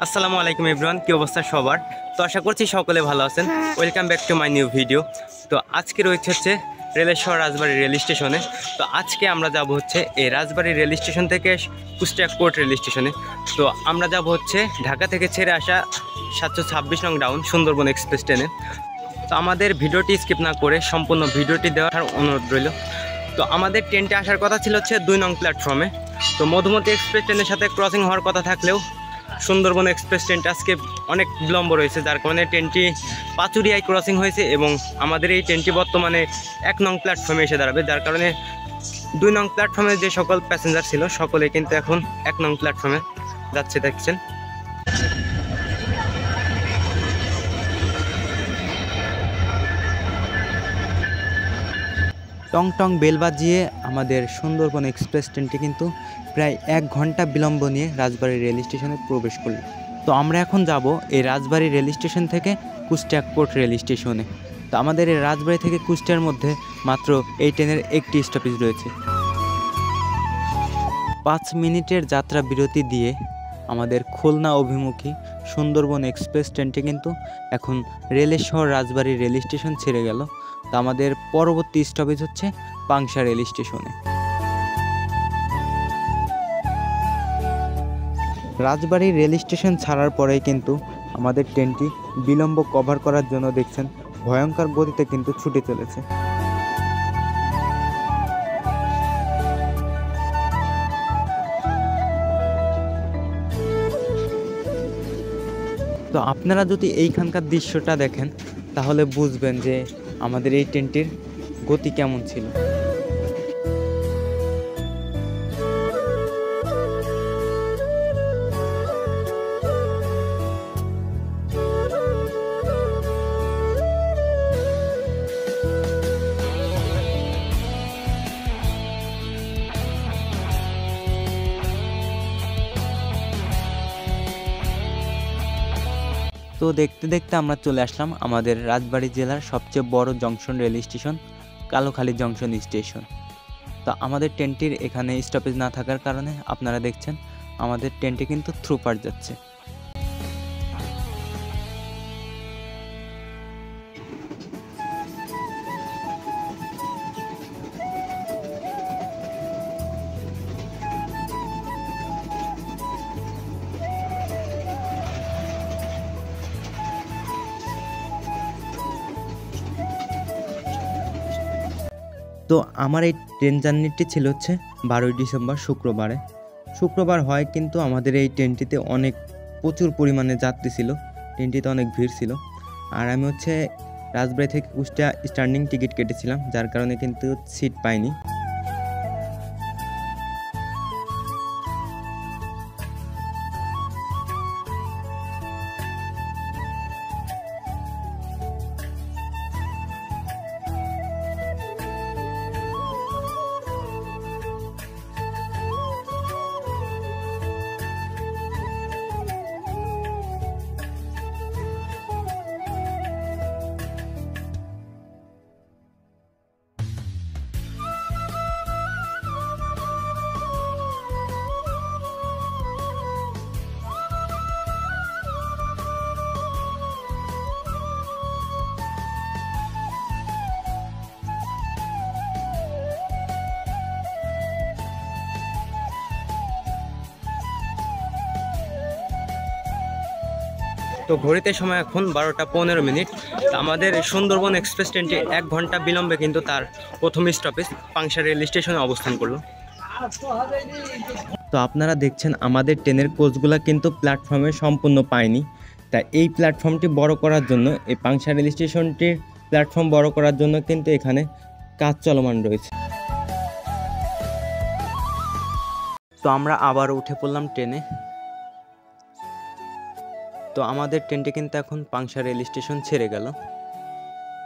আসসালামু আলাইকুম এভরিওয়ান, কি অবস্থা সবার? তো আশা করছি সকলে ভালো আছেন। Welcome back to my new video. তো আজকে রয়েছে হচ্ছে রেলেশ্বর রাজবাড়ী রেল স্টেশনে। তো আজকে আমরা যাব হচ্ছে এই রাজবাড়ী রেল স্টেশন থেকে কুষ্টিয়া কোর্ট রেল স্টেশনে। তো আমরা যাব হচ্ছে ঢাকা থেকে ছেড়ে আসা 726 নং ডাউন সুন্দরবন এক্সপ্রেস ট্রেনে। তো আমাদের ভিডিওটি স্কিপ না করে সম্পূর্ণ ভিডিওটি দেওয়ার অনুরোধ রইল। তো আমাদের ট্রেনটা আসার কথা ছিল হচ্ছে 2 নং প্ল্যাটফর্মে। তো মধুমতি এক্সপ্রেস ট্রেনের সাথে ক্রসিং হওয়ার কথা থাকলেও সুন্দরবন এক্সপ্রেস ট্রেনটা আজকে অনেক বিলম্ব রয়েছে, যার কারণে ট্রেনটি পাচুরিয়ায় ক্রসিং হয়েছে এবং আমাদের এই ট্রেনটি বর্তমানে 1 নং প্ল্যাটফর্মে এসে দাঁড়াবে, যার কারণে 2 নং প্ল্যাটফর্মে যে সকল প্যাসেঞ্জার ছিল সকলে কিন্তু এখন 1 নং প্ল্যাটফর্মে যাচ্ছে দেখছেন। টং টং বেল বাজিয়ে আমাদের সুন্দরবন এক্সপ্রেস ট্রেনটি কিন্তু প্রায় 1 ঘন্টা বিলম্ব নিয়ে রাজবাড়ী রেল স্টেশনে প্রবেশ করল। তো আমরা এখন যাব এই রাজবাড়ী রেল স্টেশন থেকে কুষ্টিয়া কোর্ট রেল স্টেশনে। তো আমাদের এই রাজবাড়ী থেকে কুষ্টিয়ার মধ্যে মাত্র এই ট্রেনের একটি স্টপেজ রয়েছে। 5 মিনিটের যাত্রা বিরতি দিয়ে আমাদের খুলনা অভিমুখী সুন্দরবন এক্সপ্রেস ট্রেনটি কিন্তু এখন রেলেশ্বর রাজবাড়ী রেল স্টেশন ছেড়ে গেল। তো আমাদের পরবর্তী স্টপেজ হচ্ছে পাংশা রেল স্টেশনে। রাজবাড়ী রেল স্টেশন ছাড়ার পরেই কিন্তু আমাদের ট্রেনটি বিলম্ব কভার করার জন্য দেখছেন ভয়ঙ্কর গতিতে কিন্তু ছুটে চলেছে। তো আপনারা যদি এইখানকার দৃশ্যটা দেখেন তাহলে বুঝবেন যে আমাদের এই ট্রেনটির গতি কেমন ছিল। তো দেখতে দেখতে আমরা চলে আসলাম আমাদের রাজবাড়ী জেলার সবচেয়ে বড় junction rail station Kalukhali junction station. তো আমাদের ট্রেনটির এখানে স্টপেজ না থাকার কারণে আপনারা দেখছেন আমাদের ট্রেনটি কিন্তু থ্রু পার যাচ্ছে। তো আমার এই ট্রেন জার্নিটি ছিল হচ্ছে 12ই ডিসেম্বর শুক্রবার হয়, কিন্তু আমাদের এই ট্রেনটিতে প্রচুর পরিমাণে যাত্রী ছিল, ট্রেনটিতে অনেক ভিড় ছিল। আর আমি হচ্ছে রাজবাড়ী থেকে কুষ্টিয়া স্ট্যান্ডিং টিকিট কেটেছিলাম, যার কারণে কিন্তু সিট পাইনি। তো ঘড়িতে সময় এখন 12টা 15 মিনিট। আমাদের সুন্দরবন এক্সপ্রেস ট্রেনটি 1 ঘন্টা বিলম্বে কিন্তু তার প্রথম স্টপেজ পাংশা রেল স্টেশনে অবস্থান করলো। তো আপনারা দেখছেন আমাদের ট্রেনের কোচগুলো কিন্তু প্ল্যাটফর্মে সম্পূর্ণ পায়নি, তাই এই প্ল্যাটফর্মটি বড় করার জন্য এই পাংশা রেল স্টেশনটির প্ল্যাটফর্ম বড় করার জন্য কিন্তু এখানে কাজ চলমান রয়েছে। তো আমরা আবার উঠে পড়লাম ট্রেনে। তো আমাদের ট্রেনটি কিন্তু এখন পাংশা রেল স্টেশন ছেড়ে গেল।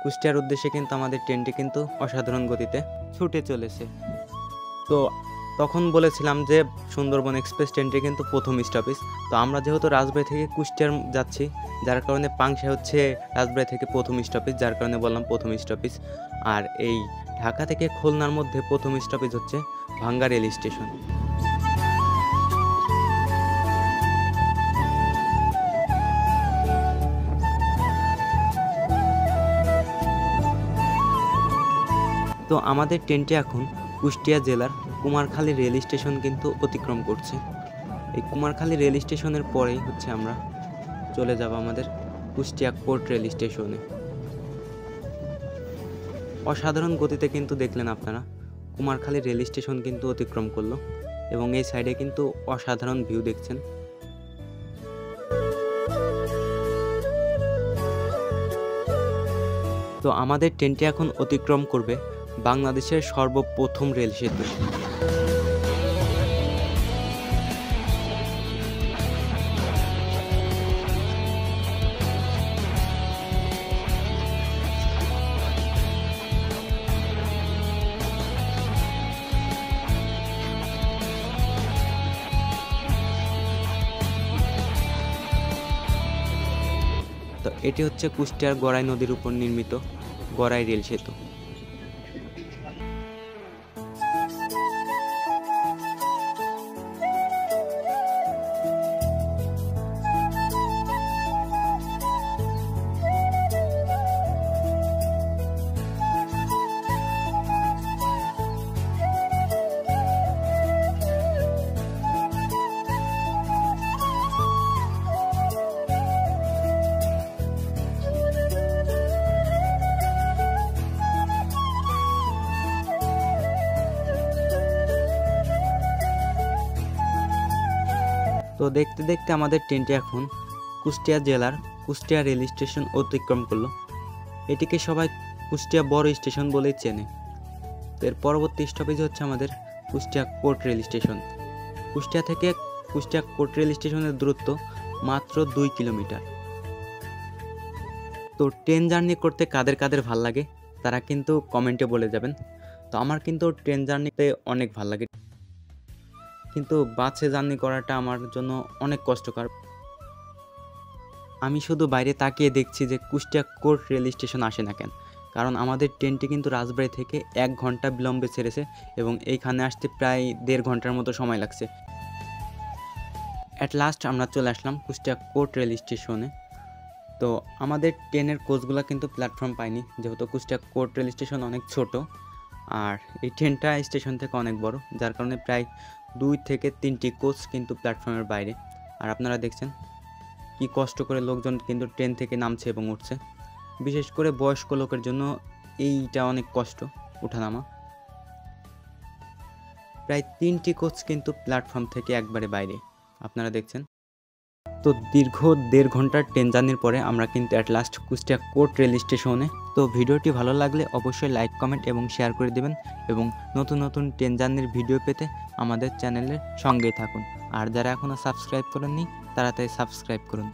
কুষ্টিয়ার উদ্দেশ্যে কিন্তু আমাদের ট্রেনটি কিন্তু অসাধারণ গতিতে ছুটে চলেছে। তো তখন বলেছিলাম যে সুন্দরবন এক্সপ্রেস ট্রেনটি কিন্তু প্রথম স্টপেজ। তো আমরা যেহেতু রাজবাড়ী থেকে কুষ্টিয়ার যাচ্ছি, যার কারণে পাংশা হচ্ছে রাজবাড়ী থেকে প্রথম স্টপেজ, যার কারণে বললাম প্রথম স্টপেজ। আর এই ঢাকা থেকে খুলনার মধ্যে প্রথম স্টপেজ হচ্ছে ভাঙ্গা রেল স্টেশন। তো আমাদের ট্রেনটি এখন কুষ্টিয়া জেলার কুমারখালী রেল স্টেশন কিন্তু অতিক্রম করছে। এই কুমারখালী রেল স্টেশনের পরেই হচ্ছে আমরা চলে যাব আমাদের কুষ্টিয়া কোর্ট রেল স্টেশনে। অসাধারণ গতিতে কিন্তু দেখলেন আপনারা কুমারখালী রেল স্টেশন কিন্তু অতিক্রম করলো এবং এই সাইডে কিন্তু অসাধারণ ভিউ দেখছেন। তো আমাদের ট্রেনটি এখন অতিক্রম করবে বাংলাদেশের সর্বপ্রথম রেল সেতু। তো এটি হচ্ছে কুষ্টিয়ার গড়াই নদীর উপর নির্মিত গড়াই রেল সেতু। তো দেখতে দেখতে আমাদের ট্রেনটি এখন কুষ্টিয়া জেলার কুষ্টিয়া রেল স্টেশন অতিক্রম করলো। এটিকে সবাই কুষ্টিয়া বড় স্টেশন বলেই চেনে। এর পরবর্তী স্টপেজ হচ্ছে আমাদের Kushtia court rail station. Kushtia থেকে কুষ্টিয়া কোর্ট রেল স্টেশনের দূরত্ব মাত্র 2 কিলোমিটার। তো ট্রেন জার্নি করতে কাদের কাদের ভাল লাগে তারা কিন্তু কমেন্টে বলে যাবেন। তো আমার কিন্তু ট্রেন জার্নিতে অনেক ভাল লাগে, কিন্তু বাসে জার্নি করাটা আমার জন্য অনেক কষ্টকর। আমি শুধু বাইরে তাকিয়ে দেখছি যে কুষ্টিয়া কোর্ট রেল স্টেশন আসে না কেন, কারণ আমাদের ট্রেনটি কিন্তু রাজবাড়ী থেকে 1 ঘন্টা বিলম্বে ছেড়েছে এবং এইখানে আসতে প্রায় 1.5 ঘন্টার মতো সময় লাগছে। অ্যাট লাস্ট আমরা চলে আসলাম কুষ্টিয়া কোর্ট রেল স্টেশনে। তো আমাদের ট্রেনের কোচগুলো কিন্তু প্ল্যাটফর্ম পায়নি, যেহেতু কুষ্টিয়া কোর্ট রেল স্টেশন অনেক ছোট আর এই ট্রেনটা স্টেশন থেকে অনেক বড়, যার কারণে প্রায় 2 থেকে 3টি কোচ কিন্তু প্ল্যাটফর্মের বাইরে। আর আপনারা দেখছেন কি কষ্ট করে লোকজন কিন্তু ট্রেন থেকে নামছে এবং উঠছে। বিশেষ করে বয়স্ক লোকের জন্য এইটা অনেক কষ্ট ওঠানামা। প্রায় 3টি কোচ কিন্তু প্ল্যাটফর্ম থেকে একবারে বাইরে আপনারা দেখছেন। তো দীর্ঘ 1.5 ঘন্টার ট্রেন জার্নির পরে আমরা কিন্তু at last Kushtia court rail স্টেশনে। তো ভিডিওটি ভালো লাগলে অবশ্যই লাইক, কমেন্ট এবং শেয়ার করে দেবেন এবং নতুন নতুন ট্রেন জার্নির ভিডিও পেতে আমাদের চ্যানেলের সঙ্গেই থাকুন। আর যারা এখনও সাবস্ক্রাইব করেননি তাড়াতাড়ি সাবস্ক্রাইব করুন।